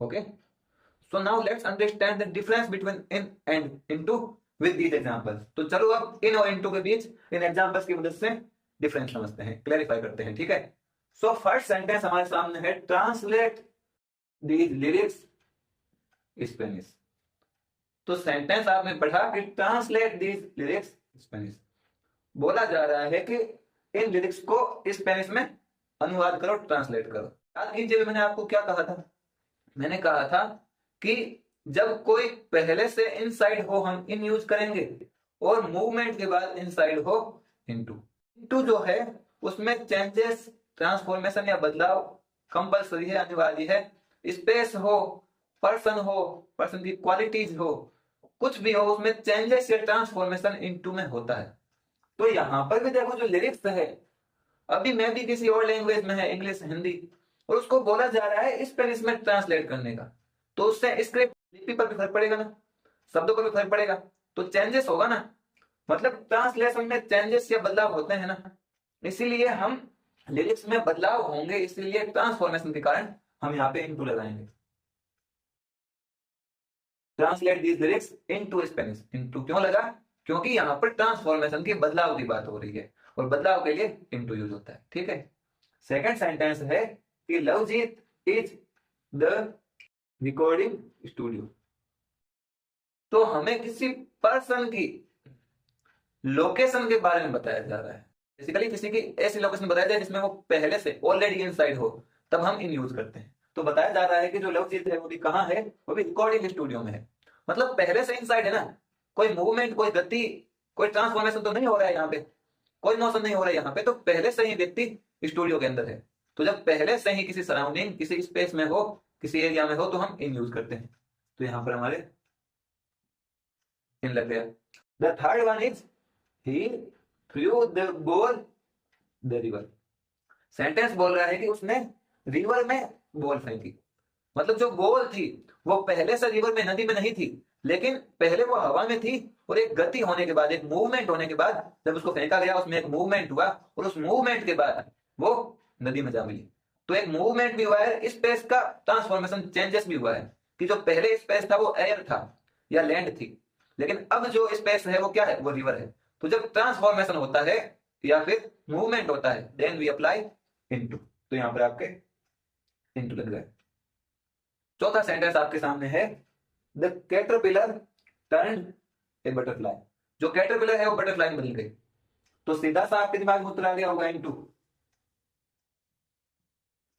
Okay, so now let's understand the difference between in and into with these examples. तो चलो अब इन और into के बीच इन एग्जांपल्स की मदद से डिफरेंस समझते हैं, क्लैरिफाई करते हैं, ठीक है। सो फर्स्ट सेंटेंस हमारे सामने है, ट्रांसलेट दीज लिरिक्स स्पेनिश। तो सेंटेंस आपने पढ़ा कि ट्रांसलेट दीज लिरिक्स स्पेनिश, बोला जा रहा है कि इन लिरिक्स को स्पेनिश में अनुवाद करो, ट्रांसलेट करो। याद कीजिए मैंने आपको क्या कहा था, मैंने कहा था कि जब कोई पहले से इनसाइड हो हम इन यूज करेंगे, और मूवमेंट के बाद इनसाइड हो इनटू। इनटू जो है उसमें चेंजेस, ट्रांसफॉर्मेशन या बदलाव कंपल्सरी है, अनिवार्य है। स्पेस हो, पर्सन की क्वालिटीज हो, कुछ भी हो, उसमें चेंजेस या ट्रांसफॉर्मेशन इनटू में होता है। तो यहां पर भी देखो जो लिरिक्स है, अभी मैं भी किसी और लैंग्वेज में है, इंग्लिश, हिंदी, और उसको बोला जा रहा है स्पेनिश में ट्रांसलेट करने का, तो उससे स्क्रिप्ट लिपि पर भी फर्क पड़ेगा ना, शब्दों पर भी फर्क पड़ेगा, तो चेंजेस होगा ना। मतलब ट्रांसलेशन में चेंजेस या बदलाव होते हैं ना, इसीलिए हम लिरिक्स में बदलाव होंगे, इसीलिए ट्रांसफॉर्मेशन के कारण हम यहाँ पे इनटू लगाएंगे। Translate these lyrics into Spanish, into क्यों लगा, क्योंकि यहाँ पर ट्रांसफॉर्मेशन की, बदलाव की बात हो रही है, और बदलाव के लिए इनटू यूज होता है, ठीक है। सेकंड सेंटेंस है कि Lovejeet is the recording studio. तो हमें किसी पर्सन की लोकेशन के बारे में बताया जा रहा है, बेसिकली किसी की ऐसी लोकेशन बताया जाए जिसमें वो पहले से ऑलरेडी इनसाइड हो, तब हम इन यूज करते हैं। तो बताया जा रहा है कि जो लवजीत है वो भी कहाँ है, वो भी रिकॉर्डिंग स्टूडियो में है। मतलब पहले से इनसाइड है ना, कोई मूवमेंट, कोई गति, कोई ट्रांसफॉर्मेशन तो नहीं हो रहा है यहाँ पे, कोई मोशन नहीं हो रहा है यहाँ पे, तो पहले से ही व्यक्ति स्टूडियो के अंदर है। तो जब पहले से ही किसी सराउंडिंग, किसी स्पेस में हो, किसी एरिया में हो, तो हम इन यूज करते हैं। तो यहाँ पर हमारे इन लग गया। The third one is he through the ball the river. Sentence बोल रहा है कि उसने रिवर में बॉल फेंकी। मतलब जो बॉल थी वो पहले से रिवर में, नदी में नहीं थी, लेकिन पहले वो हवा में थी, और एक गति होने के बाद, एक मूवमेंट होने के बाद जब उसको फेंका गया, उसमें एक मूवमेंट हुआ, और उस मूवमेंट के बाद वो नदी में जा मिली। तो एक मूवमेंट भी हुआ है, स्पेस का ट्रांसफॉर्मेशन, चेंजेस भी हुआ है, कि जो पहले स्पेस था वो एयर था या लैंड थी, लेकिन अब जो स्पेस है वो क्या है, वो रिवर है। तो जब ट्रांसफॉर्मेशन होता है या फिर मूवमेंट होता है, देन वी अप्लाई इनटू। तो यहां पर आपके इनटू लग गए। चौथा सेंटेंस आपके सामने है, the caterpillar turned A butterfly. जो कैटरपिलर है वो बटरफ्लाई में बदल गई। तो सीधा सा आपके दिमाग में उतर आ गया होगा इनटू,